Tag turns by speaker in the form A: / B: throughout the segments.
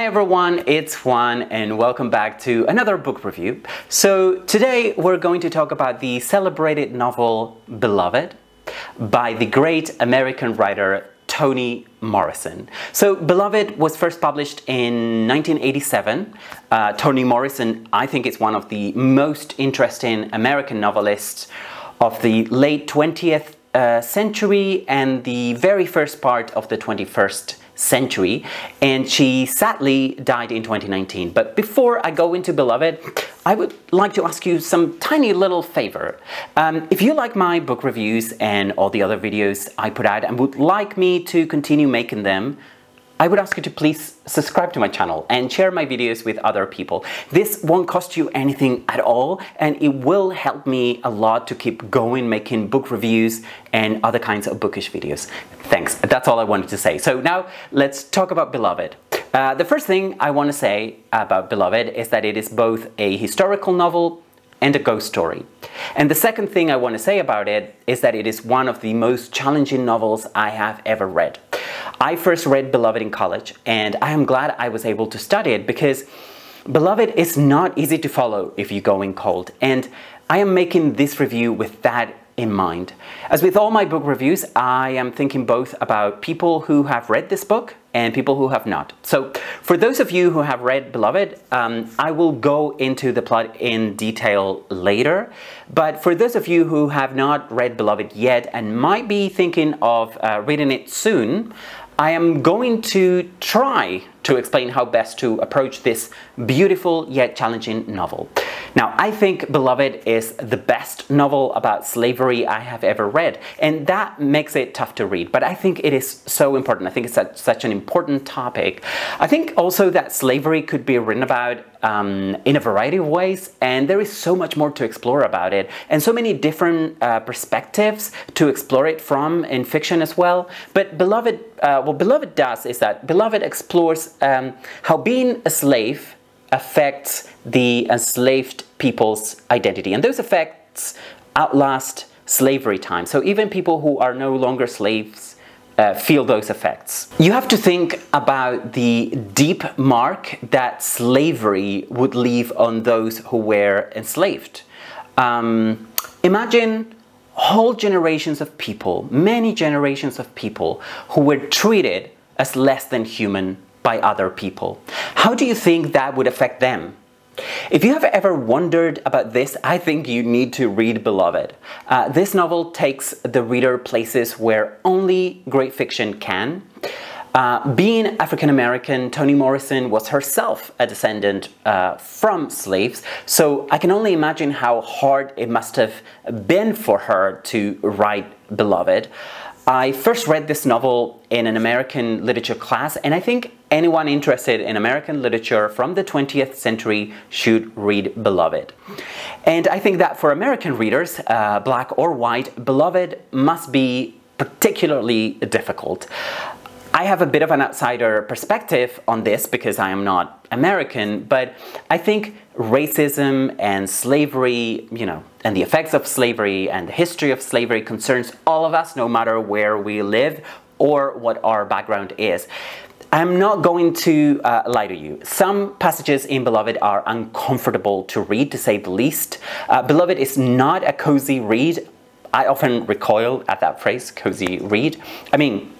A: Hi everyone, it's Juan and welcome back to another book review. So today we're going to talk about the celebrated novel Beloved by the great American writer Toni Morrison. So Beloved was first published in 1987. Toni Morrison, I think, is one of the most interesting American novelists of the late 20th century and the very first part of the 21st century, and she sadly died in 2019. But before I go into Beloved, I would like to ask you some tiny little favor. If you like my book reviews and all the other videos I put out and would like me to continue making them, I would ask you to please subscribe to my channel and share my videos with other people. This won't cost you anything at all, and it will help me a lot to keep going making book reviews and other kinds of bookish videos. Thanks, that's all I wanted to say. So now let's talk about Beloved. The first thing I want to say about Beloved is that it is both a historical novel and a ghost story. And the second thing I want to say about it is that it is one of the most challenging novels I have ever read. I first read Beloved in college, and I am glad I was able to study it because Beloved is not easy to follow if you go in cold, and I am making this review with that in mind. As with all my book reviews, I am thinking both about people who have read this book and people who have not. So for those of you who have read Beloved, I will go into the plot in detail later. But for those of you who have not read Beloved yet and might be thinking of reading it soon, I am going to try to explain how best to approach this beautiful yet challenging novel. Now, I think Beloved is the best novel about slavery I have ever read, and that makes it tough to read, but I think it is so important. I think it's such an important topic. I think also that slavery could be written about in a variety of ways, and there is so much more to explore about it, and so many different perspectives to explore it from in fiction as well. But Beloved, what Beloved does is that Beloved explores how being a slave affects the enslaved people's identity, and those effects outlast slavery time. So even people who are no longer slaves feel those effects. You have to think about the deep mark that slavery would leave on those who were enslaved. Imagine whole generations of people, many generations of people, who were treated as less than human by other people. How do you think that would affect them? If you have ever wondered about this, I think you need to read Beloved. This novel takes the reader places where only great fiction can. Being African American, Toni Morrison was herself a descendant from slaves, so I can only imagine how hard it must have been for her to write Beloved. I first read this novel in an American literature class, and I think anyone interested in American literature from the 20th century should read Beloved. And I think that for American readers, black or white, Beloved must be particularly difficult. I have a bit of an outsider perspective on this because I am not American, but I think racism and slavery, and the effects of slavery and the history of slavery concerns all of us, no matter where we live or what our background is. I'm not going to lie to you. Some passages in Beloved are uncomfortable to read, to say the least. Beloved is not a cozy read. I often recoil at that phrase, cozy read. I mean,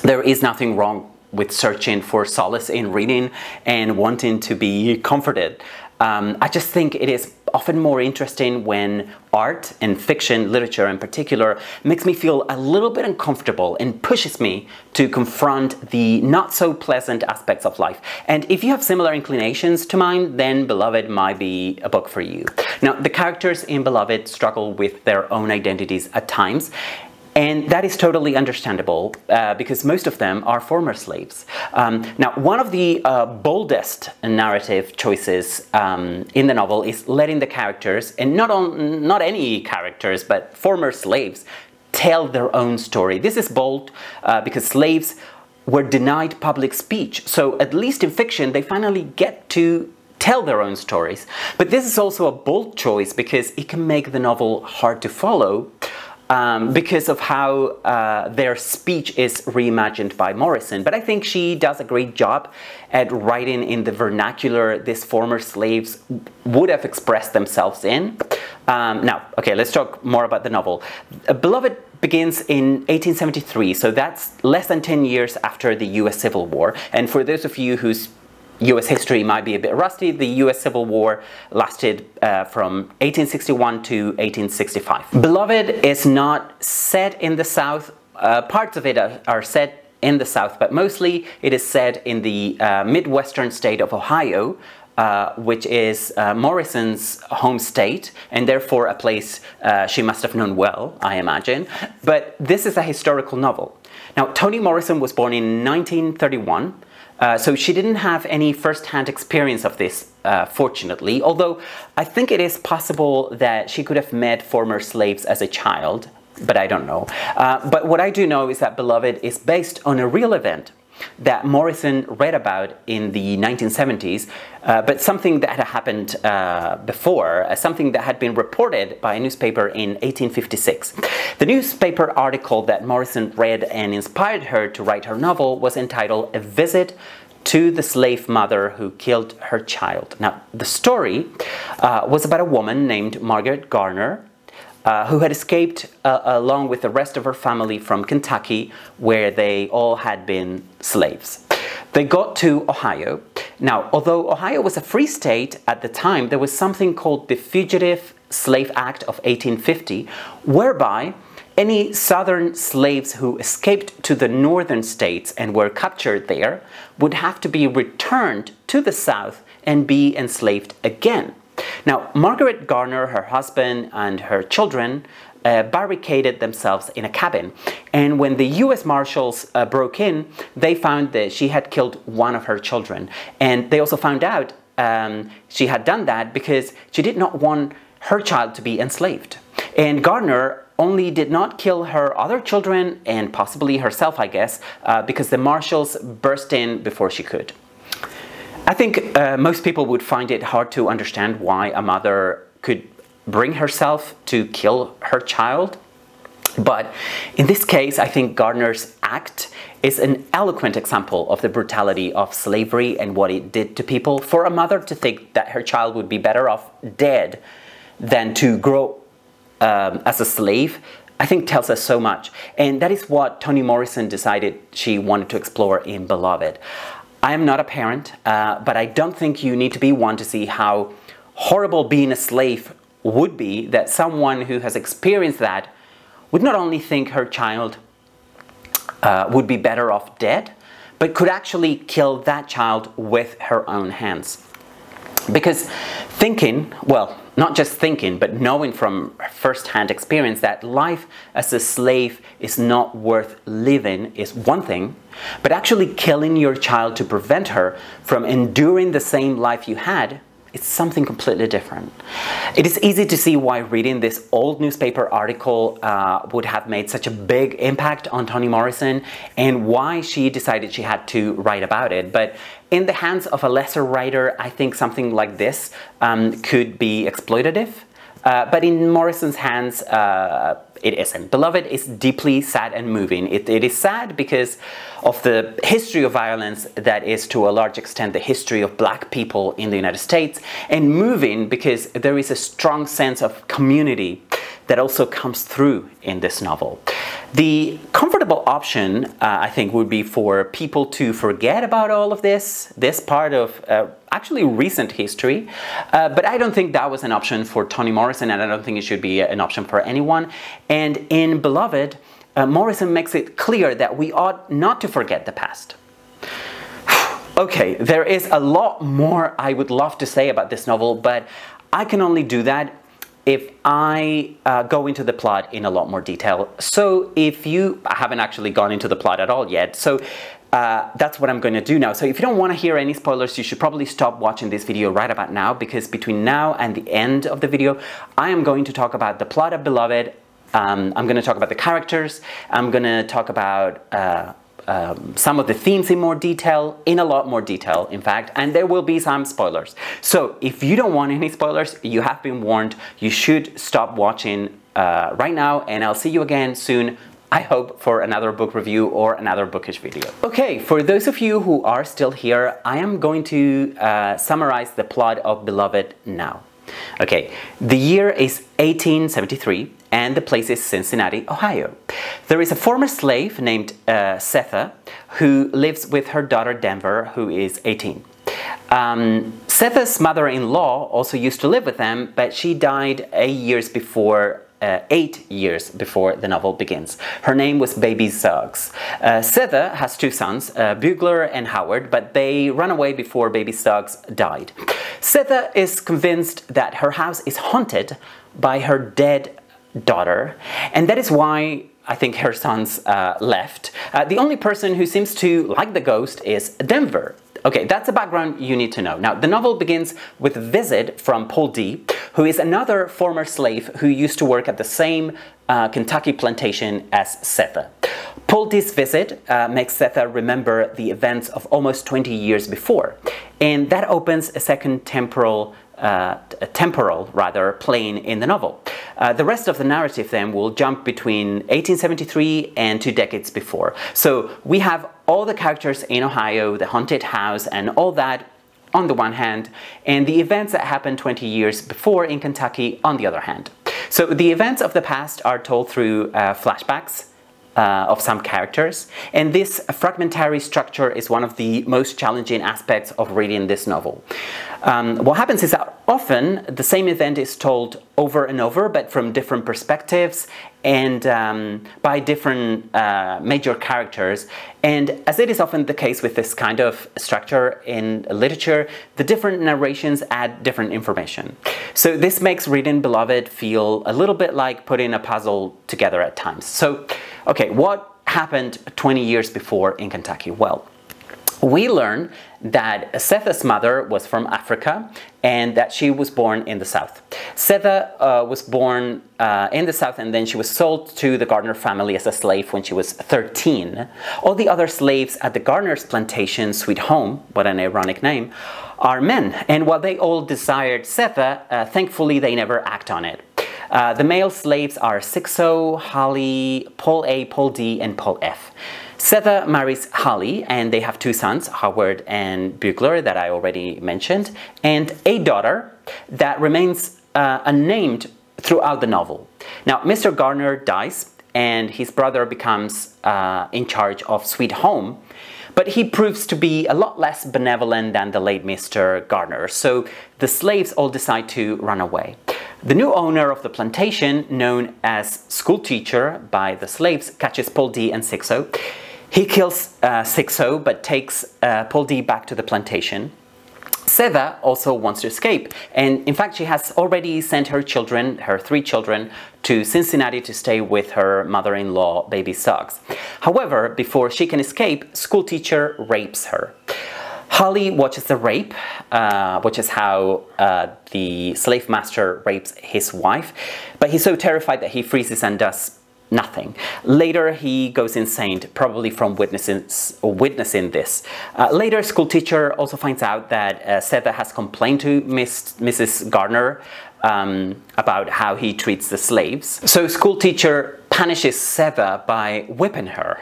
A: there is nothing wrong with searching for solace in reading and wanting to be comforted. I just think it is often more interesting when art and fiction, literature in particular, makes me feel a little bit uncomfortable and pushes me to confront the not so pleasant aspects of life. And if you have similar inclinations to mine, then Beloved might be a book for you. Now, the characters in Beloved struggle with their own identities at times, and that is totally understandable because most of them are former slaves. Now, one of the boldest narrative choices in the novel is letting the characters, and not any characters, but former slaves, tell their own story. This is bold because slaves were denied public speech. So at least in fiction, they finally get to tell their own stories. But this is also a bold choice because it can make the novel hard to follow. because of how their speech is reimagined by Morrison. But I think she does a great job at writing in the vernacular these former slaves would have expressed themselves in. Now, okay, let's talk more about the novel. Beloved begins in 1873, so that's less than 10 years after the US Civil War. And for those of you whose US history might be a bit rusty, the US Civil War lasted from 1861 to 1865. Beloved is not set in the South. Parts of it are set in the South, but mostly it is set in the Midwestern state of Ohio, which is Morrison's home state, and therefore a place she must have known well, I imagine. But this is a historical novel. Now, Toni Morrison was born in 1931, so she didn't have any first-hand experience of this, fortunately, although I think it is possible that she could have met former slaves as a child, but I don't know. But what I do know is that Beloved is based on a real event that Morrison read about in the 1970s, but something that had happened before, something that had been reported by a newspaper in 1856. The newspaper article that Morrison read and inspired her to write her novel was entitled A Visit to the Slave Mother Who Killed Her Child. Now, the story was about a woman named Margaret Garner, who had escaped along with the rest of her family from Kentucky, where they all had been slaves. They got to Ohio. Now, although Ohio was a free state at the time, there was something called the Fugitive Slave Act of 1850, whereby any Southern slaves who escaped to the northern states and were captured there would have to be returned to the South and be enslaved again. Now, Margaret Garner, her husband, and her children barricaded themselves in a cabin. And when the US Marshals broke in, they found that she had killed one of her children. And they also found out she had done that because she did not want her child to be enslaved. And Garner only did not kill her other children and possibly herself, I guess, because the Marshals burst in before she could. I think most people would find it hard to understand why a mother could bring herself to kill her child. But in this case, I think Garner's act is an eloquent example of the brutality of slavery and what it did to people. For a mother to think that her child would be better off dead than to grow as a slave, I think tells us so much. And that is what Toni Morrison decided she wanted to explore in Beloved. I am not a parent, but I don't think you need to be one to see how horrible being a slave would be, that someone who has experienced that would not only think her child would be better off dead, but could actually kill that child with her own hands. Because thinking, well, not just thinking, but knowing from first-hand experience that life as a slave is not worth living is one thing, but actually killing your child to prevent her from enduring the same life you had, it's something completely different. It is easy to see why reading this old newspaper article would have made such a big impact on Toni Morrison and why she decided she had to write about it. But in the hands of a lesser writer, I think something like this could be exploitative. But in Morrison's hands, it isn't. Beloved is deeply sad and moving. It is sad because of the history of violence that is to a large extent the history of Black people in the United States, and moving because there is a strong sense of community that also comes through in this novel. The comfortable option, I think, would be for people to forget about all of this part of actually recent history, but I don't think that was an option for Toni Morrison, and I don't think it should be an option for anyone. And in Beloved, Morrison makes it clear that we ought not to forget the past. Okay, there is a lot more I would love to say about this novel, but I can only do that if I go into the plot in a lot more detail. So if you haven't actually gone into the plot at all yet, so that's what I'm going to do now. So if you don't want to hear any spoilers, you should probably stop watching this video right about now, because between now and the end of the video, I am going to talk about the plot of Beloved. I'm going to talk about the characters. I'm going to talk about some of the themes in more detail, in a lot more detail, in fact, and there will be some spoilers. So if you don't want any spoilers, you have been warned. You should stop watching right now, and I'll see you again soon, I hope, for another book review or another bookish video. Okay, for those of you who are still here, I am going to summarize the plot of Beloved now. Okay, the year is 1873 and the place is Cincinnati, Ohio. There is a former slave named Sethe who lives with her daughter Denver, who is 18. Sethe's mother-in-law also used to live with them, but she died 8 years before the novel begins. Her name was Baby Suggs. Sethe has two sons, Bugler and Howard, but they run away before Baby Suggs died. Sethe is convinced that her house is haunted by her dead daughter, and that is why I think her sons left. The only person who seems to like the ghost is Denver. Okay, that's the background you need to know. Now, the novel begins with a visit from Paul D, who is another former slave who used to work at the same Kentucky plantation as Sethe. Paul D's visit makes Sethe remember the events of almost 20 years before, and that opens a second temporal plane in the novel. The rest of the narrative then will jump between 1873 and 2 decades before. So we have all the characters in Ohio, the haunted house, and all that on the one hand, and the events that happened 20 years before in Kentucky on the other hand. So the events of the past are told through flashbacks of some characters, and this fragmentary structure is one of the most challenging aspects of reading this novel. What happens is that often the same event is told over and over, but from different perspectives and by different major characters. And as it is often the case with this kind of structure in literature, the different narrations add different information. So this makes reading Beloved feel a little bit like putting a puzzle together at times. So, okay, what happened 20 years before in Kentucky? Well, we learn that Sethe's mother was from Africa and that she was born in the South. Sethe was born in the South, and then she was sold to the Gardner family as a slave when she was 13. All the other slaves at the Gardner's plantation, Sweet Home, what an ironic name, are men. And while they all desired Sethe, thankfully they never act on it. The male slaves are Sixo, Holly, Paul A, Paul D, and Paul F. Sethe marries Holly, and they have two sons, Howard and Bugler, that I already mentioned, and a daughter that remains unnamed throughout the novel. Now, Mr. Gardner dies, and his brother becomes in charge of Sweet Home, but he proves to be a lot less benevolent than the late Mr. Gardner, so the slaves all decide to run away. The new owner of the plantation, known as schoolteacher by the slaves, catches Paul D and Sixo. He kills Sixo, but takes Paul D back to the plantation. Sethe also wants to escape, and in fact she has already sent her children, her 3 children, to Cincinnati to stay with her mother-in-law, Baby Suggs. However, before she can escape, schoolteacher rapes her. Holly watches the rape, watches how the slave master rapes his wife, but he's so terrified that he freezes and does nothing. Later, he goes insane, probably from witnessing this. Later, schoolteacher also finds out that Sethe has complained to Mrs. Gardner about how he treats the slaves. So schoolteacher punishes Sethe by whipping her.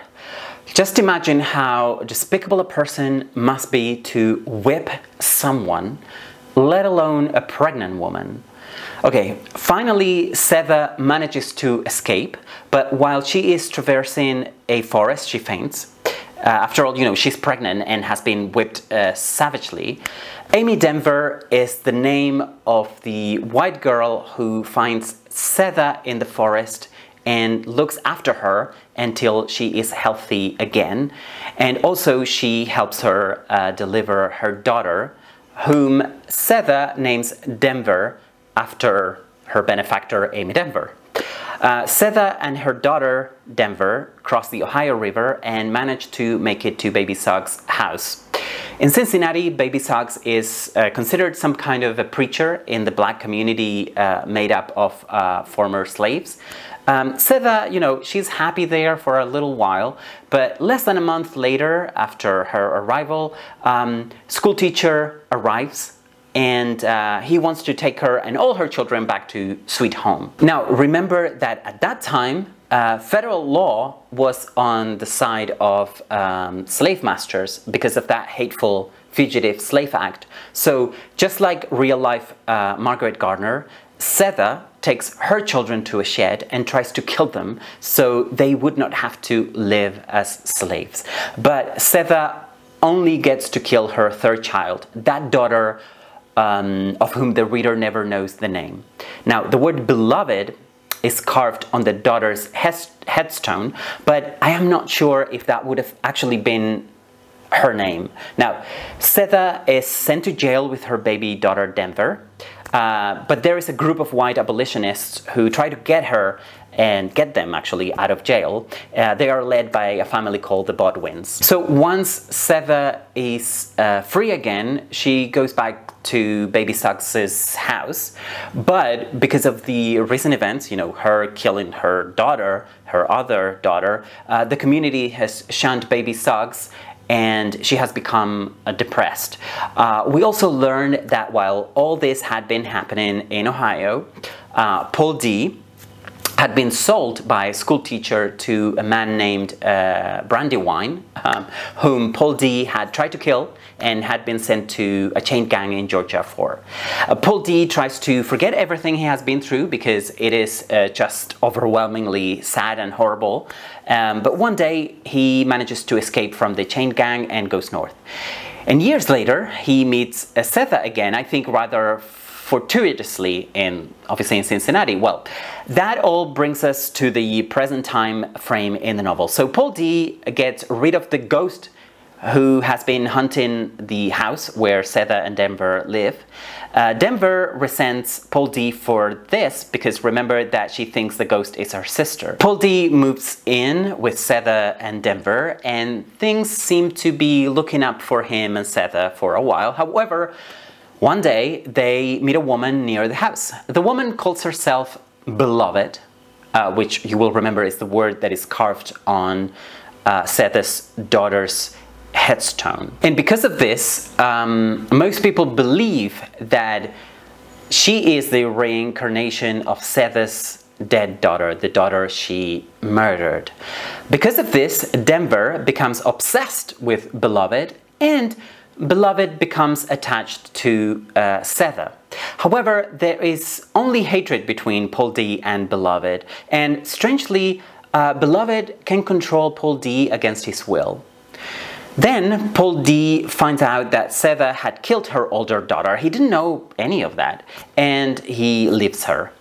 A: Just imagine how despicable a person must be to whip someone, let alone a pregnant woman. Okay, finally Sethe manages to escape, but while she is traversing a forest, she faints. After all, you know, she's pregnant and has been whipped savagely. Amy Denver is the name of the white girl who finds Sethe in the forest and looks after her until she is healthy again. And also she helps her deliver her daughter, whom Sethe names Denver after her benefactor, Amy Denver. Sethe and her daughter, Denver, cross the Ohio River and manage to make it to Baby Suggs' house. In Cincinnati, Baby Suggs is considered some kind of a preacher in the black community made up of former slaves. Sethe, you know, she's happy there for a little while, but less than a month later, after her arrival, schoolteacher arrives and he wants to take her and all her children back to sweet home. Now, remember that at that time, federal law was on the side of slave masters because of that hateful Fugitive Slave Act. So just like real-life Margaret Gardner, Sethe takes her children to a shed and tries to kill them so they would not have to live as slaves. But Sethe only gets to kill her third child, that daughter of whom the reader never knows the name. Now, the word beloved is carved on the daughter's headstone, but I am not sure if that would have actually been her name. Now, Sethe is sent to jail with her baby daughter Denver, but there is a group of white abolitionists who try to get her and get them actually out of jail. They are led by a family called the Bodwins. So once Sethe is free again, she goes back to Baby Suggs's house, but because of the recent events, you know, her killing her daughter, her other daughter, the community has shunned Baby Suggs and she has become depressed. We also learned that while all this had been happening in Ohio, Paul D had been sold by a school teacher to a man named Brandywine, whom Paul D had tried to kill and had been sent to a chain gang in Georgia for. Paul D tries to forget everything he has been through because it is just overwhelmingly sad and horrible. But one day he manages to escape from the chain gang and goes north. And years later he meets Sethe again, I think rather fortuitously, obviously in Cincinnati. Well, that all brings us to the present time frame in the novel. So Paul D gets rid of the ghost who has been hunting the house where Sethe and Denver live. Denver resents Paul D for this because remember that she thinks the ghost is her sister. Paul D moves in with Sethe and Denver, and things seem to be looking up for him and Sethe for a while. However, one day they meet a woman near the house. The woman calls herself Beloved, which you will remember is the word that is carved on Sethe's daughter's headstone. And because of this, most people believe that she is the reincarnation of Sethe's dead daughter, the daughter she murdered. Because of this, Denver becomes obsessed with Beloved, and Beloved becomes attached to Sethe. However, there is only hatred between Paul D and Beloved, and strangely, Beloved can control Paul D against his will. Then Paul D finds out that Sethe had killed her older daughter. He didn't know any of that, and he leaves her.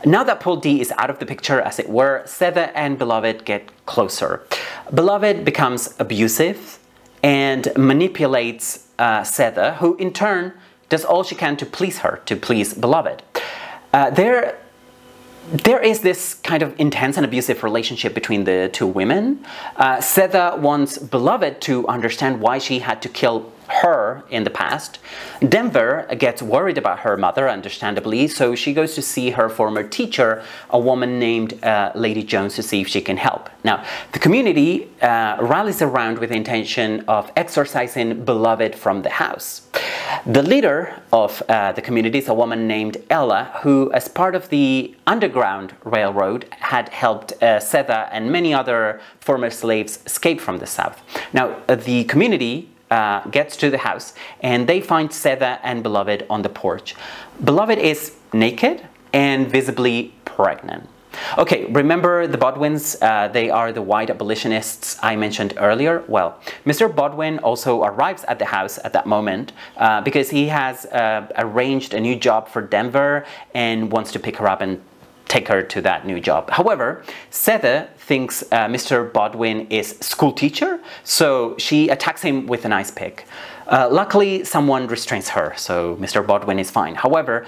A: Now that Paul D is out of the picture, as it were, Sethe and Beloved get closer. Beloved becomes abusive and manipulates Sethe, who in turn does all she can to please her, to please Beloved. There is this kind of intense and abusive relationship between the two women. Sethe wants Beloved to understand why she had to kill her in the past. Denver gets worried about her mother, understandably, so she goes to see her former teacher, a woman named Lady Jones, to see if she can help. Now, the community rallies around with the intention of exorcising Beloved from the house. The leader of the community is a woman named Ella, who, as part of the Underground Railroad, had helped Sethe and many other former slaves escape from the South. Now, the community gets to the house and they find Sethe and Beloved on the porch. Beloved is naked and visibly pregnant. Okay, remember the Bodwins? They are the white abolitionists I mentioned earlier. Well, Mr. Bodwin also arrives at the house at that moment because he has arranged a new job for Denver and wants to pick her up and take her to that new job. However, Sethe thinks Mr. Bodwin is school teacher, so she attacks him with an ice pick. Luckily, someone restrains her, so Mr. Bodwin is fine. However,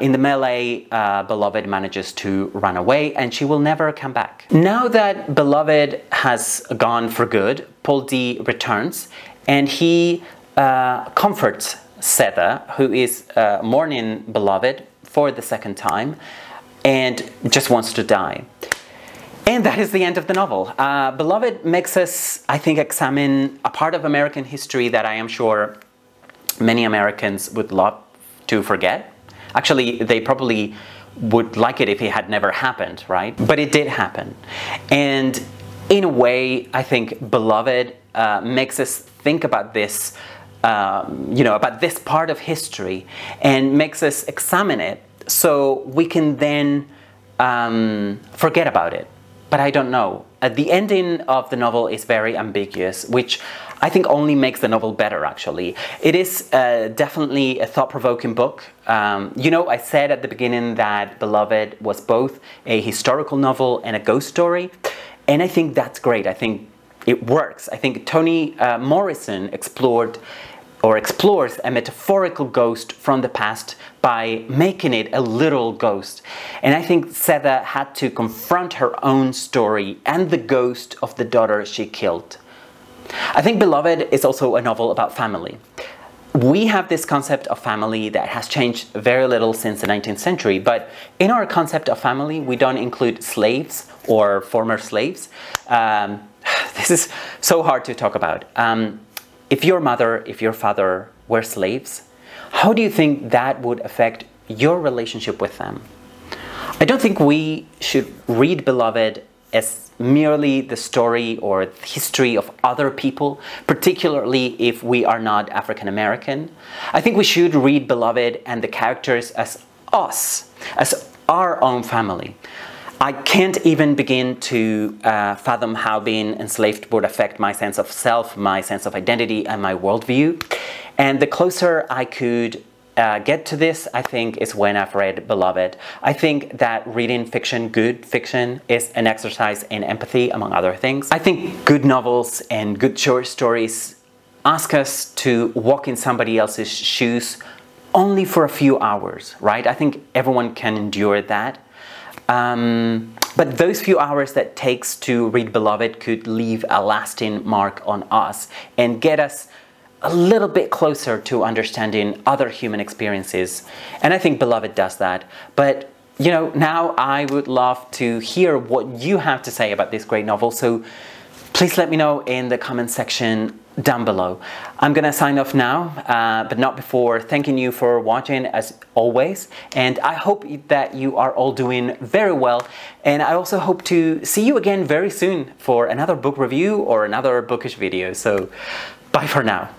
A: in the melee, Beloved manages to run away and she will never come back. Now that Beloved has gone for good, Paul D returns and he comforts Sethe, who is mourning Beloved for the second time and just wants to die. And that is the end of the novel. Beloved makes us, I think, examine a part of American history that I am sure many Americans would love to forget. Actually, they probably would like it if it had never happened, right? But it did happen. And in a way, I think Beloved makes us think about this, about this part of history, and makes us examine it so we can then forget about it. But I don't know. The ending of the novel is very ambiguous, which I think only makes the novel better, actually. It is definitely a thought-provoking book. I said at the beginning that Beloved was both a historical novel and a ghost story, and I think that's great. I think it works. I think Toni Morrison explores a metaphorical ghost from the past by making it a literal ghost. And I think Sethe had to confront her own story and the ghost of the daughter she killed. I think Beloved is also a novel about family. We have this concept of family that has changed very little since the 19th century, but in our concept of family, we don't include slaves or former slaves. This is so hard to talk about. If your mother, if your father were slaves, how do you think that would affect your relationship with them? I don't think we should read Beloved as merely the story or history of other people, particularly if we are not African American. I think we should read Beloved and the characters as us, as our own family. I can't even begin to fathom how being enslaved would affect my sense of self, my sense of identity, and my worldview. And the closer I could get to this, I think, is when I've read Beloved. I think that reading fiction, good fiction, is an exercise in empathy, among other things. I think good novels and good short stories ask us to walk in somebody else's shoes only for a few hours, right? I think everyone can endure that. But those few hours that takes to read Beloved could leave a lasting mark on us and get us a little bit closer to understanding other human experiences. And I think Beloved does that. But, now I would love to hear what you have to say about this great novel. So please let me know in the comment section down below. I'm gonna sign off now, but not before thanking you for watching as always. And I hope that you are all doing very well. And I also hope to see you again very soon for another book review or another bookish video. So bye for now.